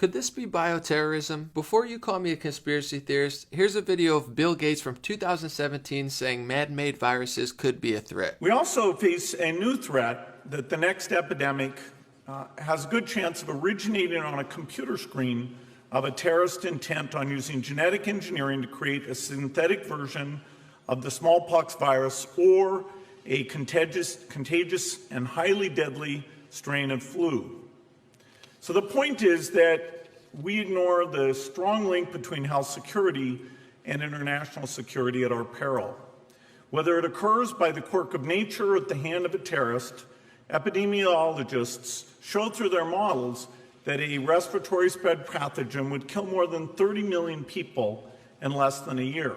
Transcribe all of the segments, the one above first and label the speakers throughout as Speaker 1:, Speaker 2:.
Speaker 1: Could this be bioterrorism? Before you call me a conspiracy theorist, here's a video of Bill Gates from 2017 saying man-made viruses could be a threat.
Speaker 2: We also face a new threat that the next epidemic has a good chance of originating on a computer screen of a terrorist intent on using genetic engineering to create a synthetic version of the smallpox virus or a contagious and highly deadly strain of flu. So the point is that we ignore the strong link between health security and international security at our peril. Whether it occurs by the quirk of nature or at the hand of a terrorist, epidemiologists show through their models that a respiratory spread pathogen would kill more than 30 million people in less than a year.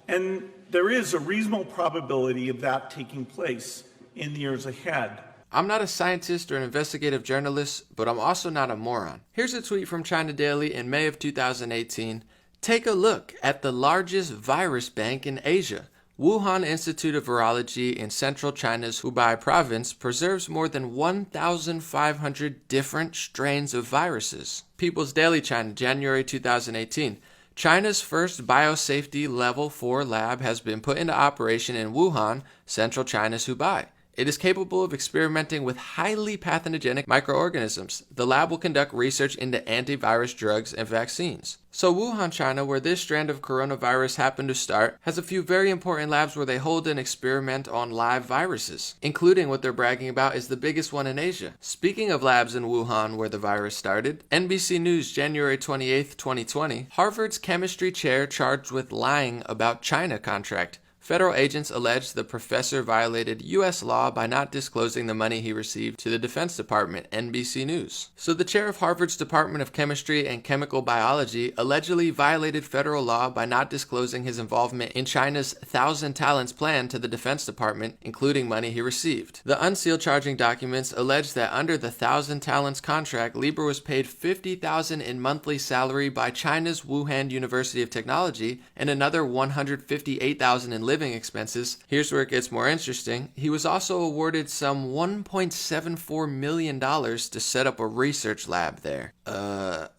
Speaker 2: And there is a reasonable probability of that taking place in the years ahead.
Speaker 1: I'm not a scientist or an investigative journalist, but I'm also not a moron. Here's a tweet from China Daily in May of 2018. Take a look at the largest virus bank in Asia. Wuhan Institute of Virology in central China's Hubei province preserves more than 1,500 different strains of viruses. People's Daily China, January 2018. China's first biosafety level 4 lab has been put into operation in Wuhan, central China's Hubei. It is capable of experimenting with highly pathogenic microorganisms. The lab will conduct research into antivirus drugs and vaccines. So Wuhan, China, where this strand of coronavirus happened to start, has a few very important labs where they hold an experiment on live viruses, including what they're bragging about is the biggest one in Asia. Speaking of labs in Wuhan where the virus started, NBC News, January 28, 2020, Harvard's chemistry chair charged with lying about China contract. Federal agents allege the professor violated U.S. law by not disclosing the money he received to the Defense Department, NBC News. So the chair of Harvard's Department of Chemistry and Chemical Biology allegedly violated federal law by not disclosing his involvement in China's Thousand Talents plan to the Defense Department, including money he received. The unsealed charging documents allege that under the Thousand Talents contract, Lieber was paid $50,000 in monthly salary by China's Wuhan University of Technology and another $158,000 in living expenses. Here's where it gets more interesting. He was also awarded some $1.74 million to set up a research lab there.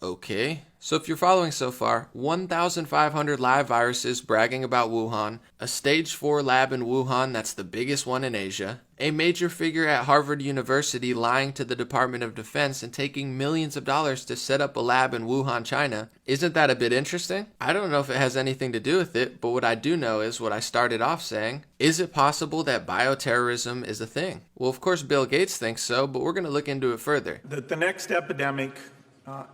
Speaker 1: Okay. So if you're following so far, 1,500 live viruses bragging about Wuhan, a stage 4 lab in Wuhan that's the biggest one in Asia, a major figure at Harvard University lying to the Department of Defense and taking millions of dollars to set up a lab in Wuhan, China. Isn't that a bit interesting? I don't know if it has anything to do with it, but what I do know is what I started off saying. Is it possible that bioterrorism is a thing? Well, of course Bill Gates thinks so, but we're going to look into it further.
Speaker 2: That the next epidemic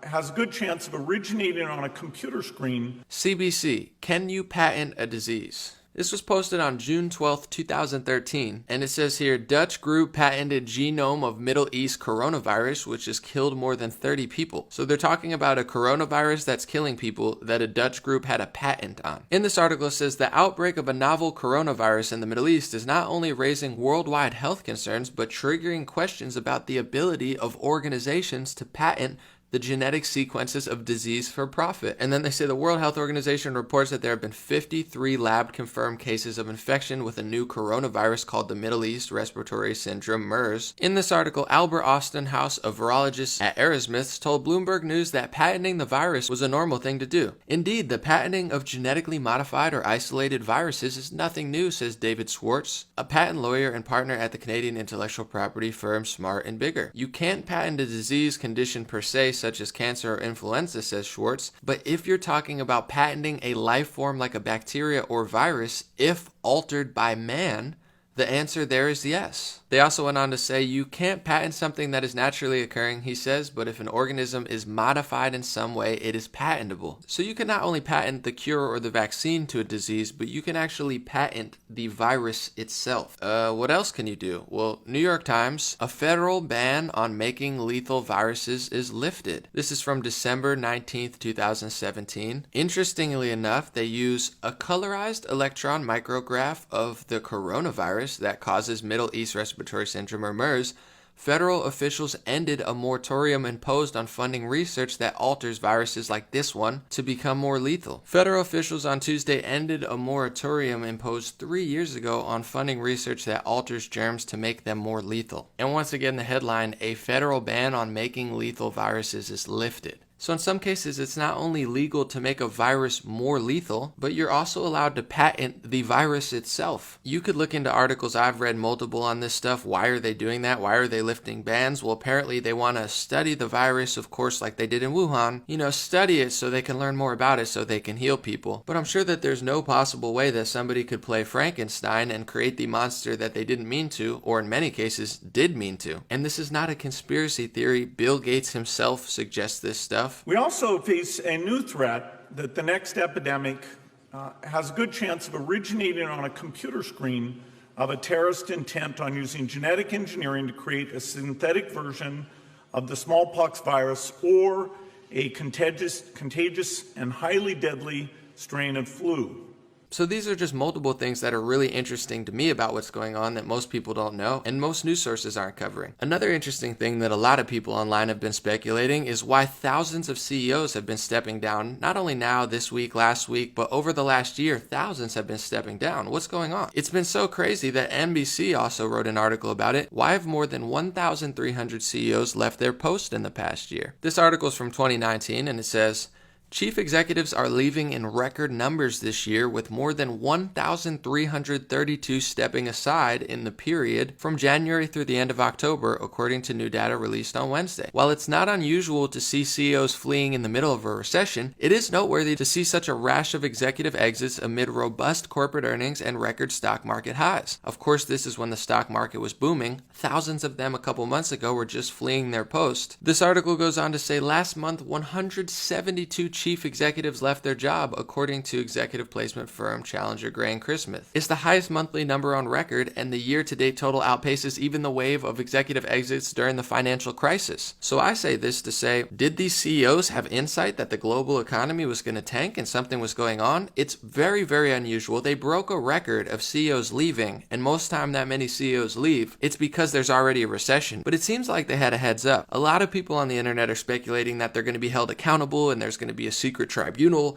Speaker 2: has a good chance of originating on a computer screen.
Speaker 1: CBC, can you patent a disease? This was posted on June 12, 2013, and it says here, Dutch group patented genome of Middle East coronavirus, which has killed more than 30 people. So they're talking about a coronavirus that's killing people that a Dutch group had a patent on. In this article, it says the outbreak of a novel coronavirus in the Middle East is not only raising worldwide health concerns, but triggering questions about the ability of organizations to patent the genetic sequences of disease for profit. And then they say the World Health Organization reports that there have been 53 lab-confirmed cases of infection with a new coronavirus called the Middle East Respiratory Syndrome, MERS. In this article, Albert Austin House, a virologist at Erasmus, told Bloomberg News that patenting the virus was a normal thing to do. Indeed, the patenting of genetically modified or isolated viruses is nothing new, says David Schwartz, a patent lawyer and partner at the Canadian intellectual property firm Smart & Bigger. You can't patent a disease condition per se, such as cancer or influenza, says Schwartz, but if you're talking about patenting a life form like a bacteria or virus, if altered by man, the answer there is yes. They also went on to say you can't patent something that is naturally occurring, he says, but if an organism is modified in some way, it is patentable. So you can not only patent the cure or the vaccine to a disease, but you can actually patent the virus itself. What else can you do? Well, New York Times, a federal ban on making lethal viruses is lifted. This is from December 19th, 2017. Interestingly enough, they use a colorized electron micrograph of the coronavirus that causes Middle East Respiratory Syndrome or MERS. Federal officials ended a moratorium imposed on funding research that alters viruses like this one to become more lethal. Federal officials on Tuesday ended a moratorium imposed 3 years ago on funding research that alters germs to make them more lethal. And once again, the headline, a federal ban on making lethal viruses is lifted. So in some cases, it's not only legal to make a virus more lethal, but you're also allowed to patent the virus itself. You could look into articles, I've read multiple on this stuff. Why are they doing that? Why are they lifting bans? Well, apparently they want to study the virus, of course, like they did in Wuhan. Study it so they can learn more about it so they can heal people. But I'm sure that there's no possible way that somebody could play Frankenstein and create the monster that they didn't mean to, or in many cases, did mean to. And this is not a conspiracy theory. Bill Gates himself suggests this stuff.
Speaker 2: We also face a new threat that the next epidemic has a good chance of originating on a computer screen of a terrorist intent on using genetic engineering to create a synthetic version of the smallpox virus or a contagious and highly deadly strain of flu.
Speaker 1: So these are just multiple things that are really interesting to me about what's going on that most people don't know and most news sources aren't covering. Another interesting thing that a lot of people online have been speculating is why thousands of CEOs have been stepping down, not only now, this week, last week, but over the last year, thousands have been stepping down. What's going on? It's been so crazy that NBC also wrote an article about it. Why have more than 1,300 CEOs left their post in the past year? This article is from 2019 and it says, chief executives are leaving in record numbers this year, with more than 1,332 stepping aside in the period from January through the end of October, according to new data released on Wednesday. While it's not unusual to see CEOs fleeing in the middle of a recession, it is noteworthy to see such a rash of executive exits amid robust corporate earnings and record stock market highs. Of course, this is when the stock market was booming. Thousands of them a couple months ago were just fleeing their post. This article goes on to say last month, 172 chief executives left their job, according to executive placement firm Challenger Gray and Christmas. It's the highest monthly number on record, and the year-to-date total outpaces even the wave of executive exits during the financial crisis. So I say this to say, did these CEOs have insight that the global economy was going to tank and something was going on? It's very, very unusual. They broke a record of CEOs leaving, and most time that many CEOs leave, it's because there's already a recession. But it seems like they had a heads up. A lot of people on the internet are speculating that they're going to be held accountable and there's going to be a secret tribunal.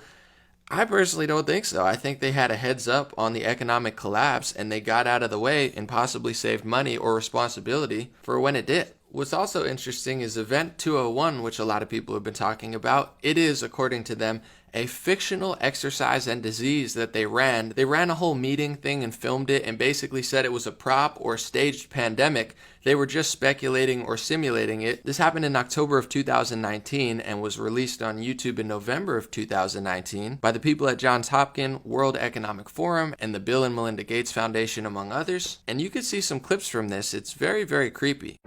Speaker 1: I personally don't think so. I think they had a heads up on the economic collapse and they got out of the way and possibly saved money or responsibility for when it did. What's also interesting is Event 201, which a lot of people have been talking about. It is, according to them, a fictional exercise and disease that they ran. They ran a whole meeting thing and filmed it and basically said it was a prop or staged pandemic. They were just speculating or simulating it. This happened in October of 2019 and was released on YouTube in November of 2019 by the people at Johns Hopkins, World Economic Forum, and the Bill and Melinda Gates Foundation, among others. And you could see some clips from this. It's very, very creepy.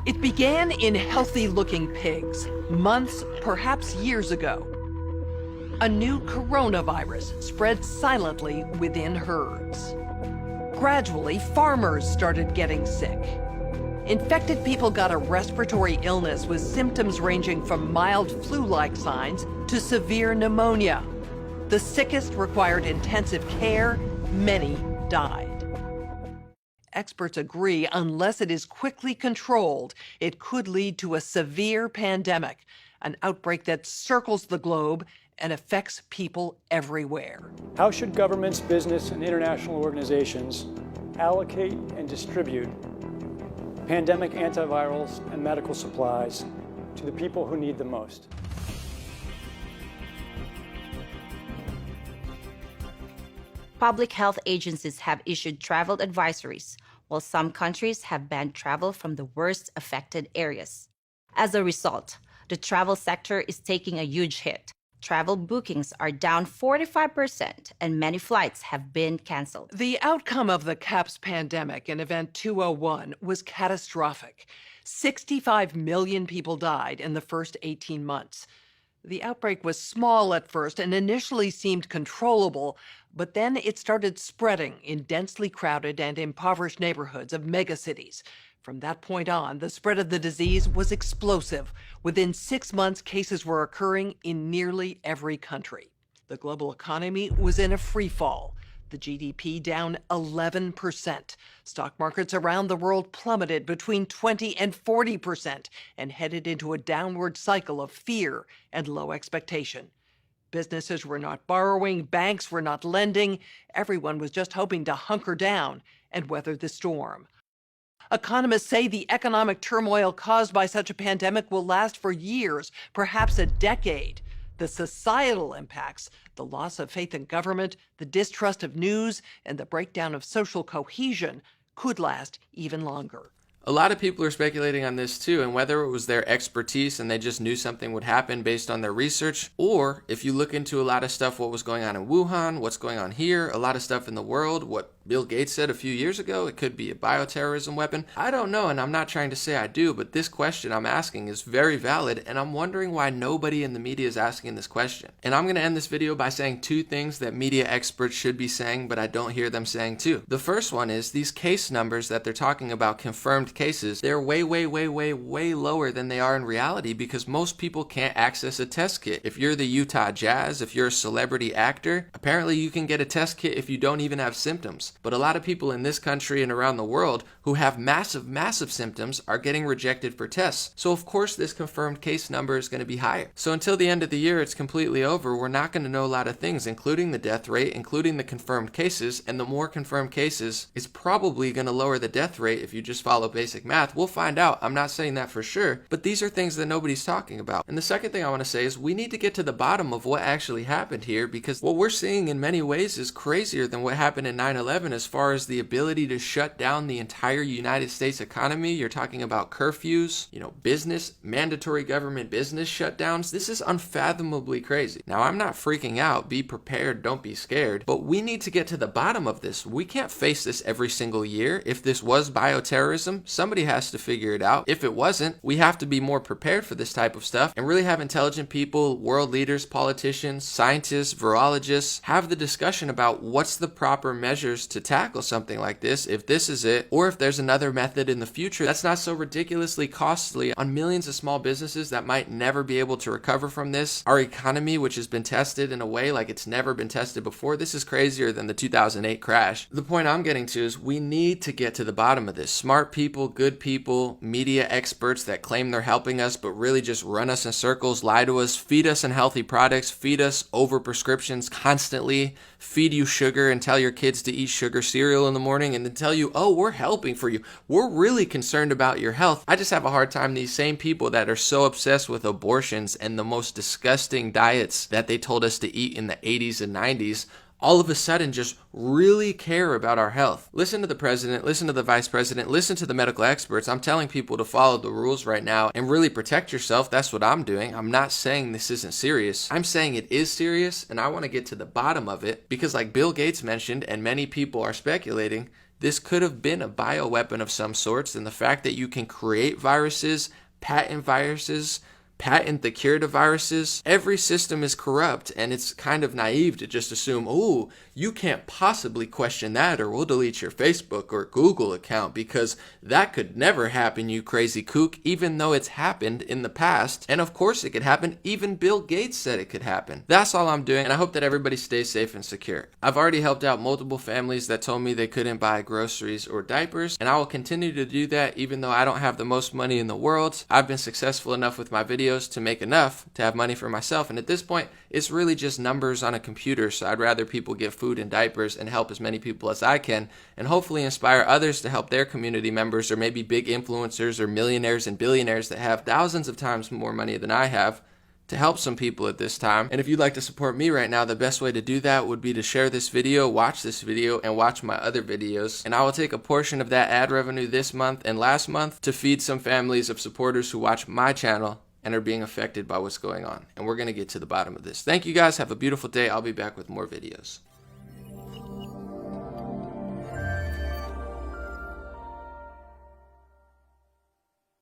Speaker 3: It began in healthy-looking pigs, months, perhaps years ago. A new coronavirus spread silently within herds. Gradually, farmers started getting sick. Infected people got a respiratory illness with symptoms ranging from mild flu-like signs to severe pneumonia. The sickest required intensive care. Many died. Experts agree, unless it is quickly controlled, it could lead to a severe pandemic, an outbreak that circles the globe and affects people everywhere.
Speaker 4: How should governments, business, and international organizations allocate and distribute pandemic antivirals and medical supplies to the people who need them most?
Speaker 5: Public health agencies have issued travel advisories, while some countries have banned travel from the worst affected areas. As a result, the travel sector is taking a huge hit. Travel bookings are down 45%, and many flights have been canceled.
Speaker 3: The outcome of the CAPS pandemic in Event 201 was catastrophic. 65 million people died in the first 18 months. The outbreak was small at first and initially seemed controllable, but then it started spreading in densely crowded and impoverished neighborhoods of megacities. From that point on, the spread of the disease was explosive. Within 6 months, cases were occurring in nearly every country. The global economy was in a free fall. The GDP down 11%. Stock markets around the world plummeted between 20 and 40% and headed into a downward cycle of fear and low expectation. Businesses were not borrowing, banks were not lending. Everyone was just hoping to hunker down and weather the storm. Economists say the economic turmoil caused by such a pandemic will last for years, perhaps a decade. The societal impacts, the loss of faith in government, the distrust of news, and the breakdown of social cohesion could last even longer.
Speaker 1: A lot of people are speculating on this too, and whether it was their expertise and they just knew something would happen based on their research, or if you look into a lot of stuff, what was going on in Wuhan, what's going on here, a lot of stuff in the world, what Bill Gates said a few years ago, it could be a bioterrorism weapon. I don't know, and I'm not trying to say I do, but this question I'm asking is very valid, and I'm wondering why nobody in the media is asking this question. And I'm going to end this video by saying two things that media experts should be saying, but I don't hear them saying too. The first one is these case numbers that they're talking about, confirmed cases, they're way lower than they are in reality because most people can't access a test kit. If you're the Utah Jazz, if you're a celebrity actor, apparently you can get a test kit if you don't even have symptoms. But a lot of people in this country and around the world who have massive symptoms are getting rejected for tests. So of course this confirmed case number is going to be higher. So until the end of the year it's completely over, we're not going to know a lot of things, including the death rate, including the confirmed cases, and the more confirmed cases is probably going to lower the death rate if you just follow basic math. We'll find out. I'm not saying that for sure, but these are things that nobody's talking about. And the second thing I want to say is we need to get to the bottom of what actually happened here, because what we're seeing in many ways is crazier than what happened in 9/11 as far as the ability to shut down the entire United States economy. You're talking about curfews, business, mandatory government business shutdowns. This is unfathomably crazy. Now, I'm not freaking out. Be prepared. Don't be scared. But we need to get to the bottom of this. We can't face this every single year. If this was bioterrorism, somebody has to figure it out. If it wasn't, we have to be more prepared for this type of stuff and really have intelligent people, world leaders, politicians, scientists, virologists, have the discussion about what's the proper measures to tackle something like this, if this is it, or if there's another method in the future that's not so ridiculously costly on millions of small businesses that might never be able to recover from this. Our economy, which has been tested in a way like it's never been tested before, this is crazier than the 2008 crash. The point I'm getting to is we need to get to the bottom of this. Smart people, good people, media experts that claim they're helping us but really just run us in circles, lie to us, feed us unhealthy products, feed us over prescriptions constantly, feed you sugar and tell your kids to eat sugar cereal in the morning and then tell you, oh, we're helping for you. We're really concerned about your health. I just have a hard time these same people that are so obsessed with abortions and the most disgusting diets that they told us to eat in the 80s and 90s all of a sudden just really care about our health. Listen to the president, listen to the vice president, listen to the medical experts. I'm telling people to follow the rules right now and really protect yourself. That's what I'm doing. I'm not saying this isn't serious. I'm saying it is serious, and I want to get to the bottom of it because, like Bill Gates mentioned, and many people are speculating, this could have been a bioweapon of some sorts, and the fact that you can create viruses, patent the cure to viruses. Every system is corrupt, and it's kind of naive to just assume, oh, you can't possibly question that or we'll delete your Facebook or Google account because that could never happen, you crazy kook, even though it's happened in the past. And of course it could happen. Even Bill Gates said it could happen. That's all I'm doing, and I hope that everybody stays safe and secure. I've already helped out multiple families that told me they couldn't buy groceries or diapers, and I will continue to do that even though I don't have the most money in the world. I've been successful enough with my videos to make enough to have money for myself, and at this point it's really just numbers on a computer, so I'd rather people get food and diapers and help as many people as I can and hopefully inspire others to help their community members or maybe big influencers or millionaires and billionaires that have thousands of times more money than I have to help some people at this time. And if you'd like to support me right now, the best way to do that would be to share this video, watch this video, and watch my other videos. And I will take a portion of that ad revenue this month and last month to feed some families of supporters who watch my channel and are being affected by what's going on. And we're going to get to the bottom of this. Thank you guys. Have a beautiful day. I'll be back with more videos.